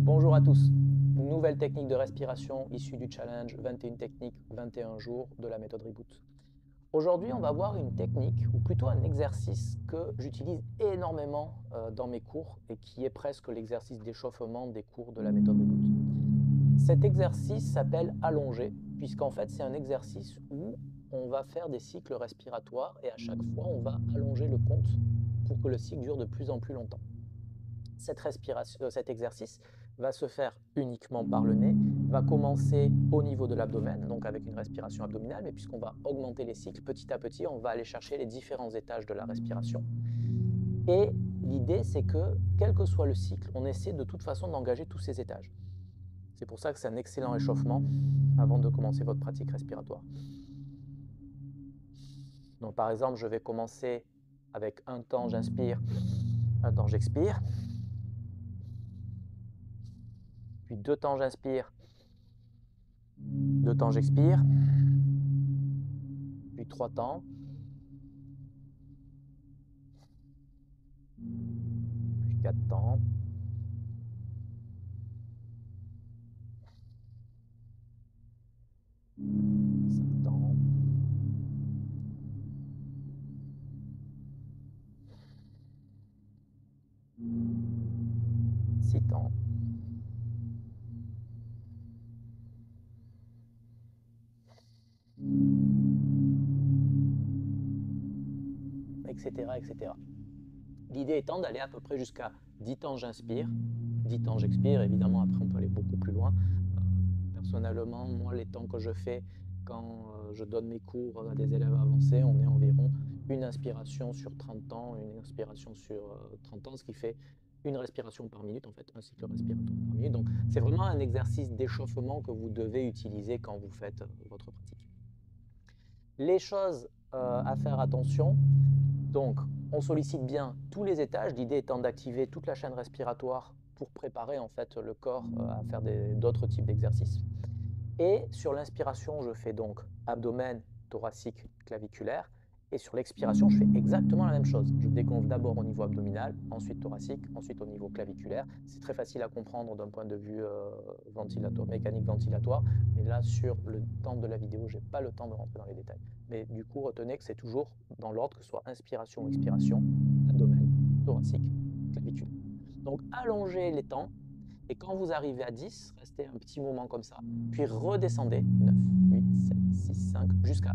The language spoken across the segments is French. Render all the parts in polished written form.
Bonjour à tous. Nouvelle technique de respiration issue du challenge 21 techniques 21 jours de la méthode Reboot. Aujourd'hui, on va voir une technique, ou plutôt un exercice que j'utilise énormément dans mes cours et qui est presque l'exercice d'échauffement des cours de la méthode Reboot. Cet exercice s'appelle allonger, puisqu'en fait c'est un exercice où on va faire des cycles respiratoires et à chaque fois on va allonger le compte pour que le cycle dure de plus en plus longtemps. Cet exercice va se faire uniquement par le nez, va commencer au niveau de l'abdomen, donc avec une respiration abdominale, mais puisqu'on va augmenter les cycles, petit à petit, on va aller chercher les différents étages de la respiration. Et l'idée, c'est que, quel que soit le cycle, on essaie de toute façon d'engager tous ces étages. C'est pour ça que c'est un excellent échauffement avant de commencer votre pratique respiratoire. Donc par exemple, je vais commencer avec un temps j'inspire, un temps j'expire. Puis 2 temps j'inspire, 2 temps j'expire. Puis 3 temps. Puis 4 temps. 5 temps. 6 temps. Etc. etc. L'idée étant d'aller à peu près jusqu'à 10 temps j'inspire, 10 temps j'expire. Évidemment, après, on peut aller beaucoup plus loin. Personnellement, moi, les temps que je fais quand je donne mes cours à des élèves avancés, on est environ une inspiration sur 30 temps, une inspiration sur 30 ans, ce qui fait une respiration par minute, en fait, un cycle respiratoire par minute. Donc, c'est vraiment un exercice d'échauffement que vous devez utiliser quand vous faites votre pratique. Les choses à faire attention, donc on sollicite bien tous les étages, l'idée étant d'activer toute la chaîne respiratoire pour préparer en fait le corps à faire d'autres types d'exercices. Et sur l'inspiration, je fais donc abdomen, thoracique, claviculaire. Et sur l'expiration, je fais exactement la même chose. Je dégonfle d'abord au niveau abdominal, ensuite thoracique, ensuite au niveau claviculaire. C'est très facile à comprendre d'un point de vue mécanique ventilatoire. Mais là, sur le temps de la vidéo, je n'ai pas le temps de rentrer dans les détails. Mais du coup, retenez que c'est toujours dans l'ordre, que ce soit inspiration ou expiration, abdomen, thoracique, claviculaire. Donc, allongez les temps. Et quand vous arrivez à 10, restez un petit moment comme ça, puis redescendez 9, 8, 7, 6, 5, jusqu'à 1.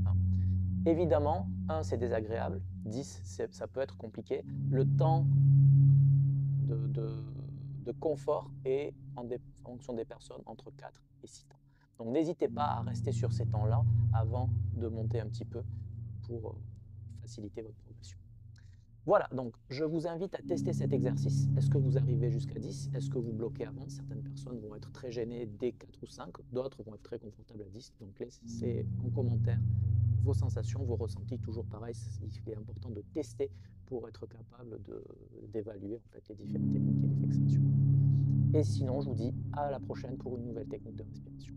Évidemment, 1 c'est désagréable, 10 ça peut être compliqué. Le temps de confort est en fonction des personnes entre 4 et 6 temps. Donc n'hésitez pas à rester sur ces temps-là avant de monter un petit peu pour faciliter votre progression. Voilà, donc je vous invite à tester cet exercice. Est-ce que vous arrivez jusqu'à 10? Est-ce que vous bloquez avant? Certaines personnes vont être très gênées dès 4 ou 5, d'autres vont être très confortables à 10. Donc laissez en commentaire vos sensations, vos ressentis. Toujours pareil, il est important de tester pour être capable d'évaluer en fait, les différentes techniques et les fixations. Et sinon, je vous dis à la prochaine pour une nouvelle technique de respiration.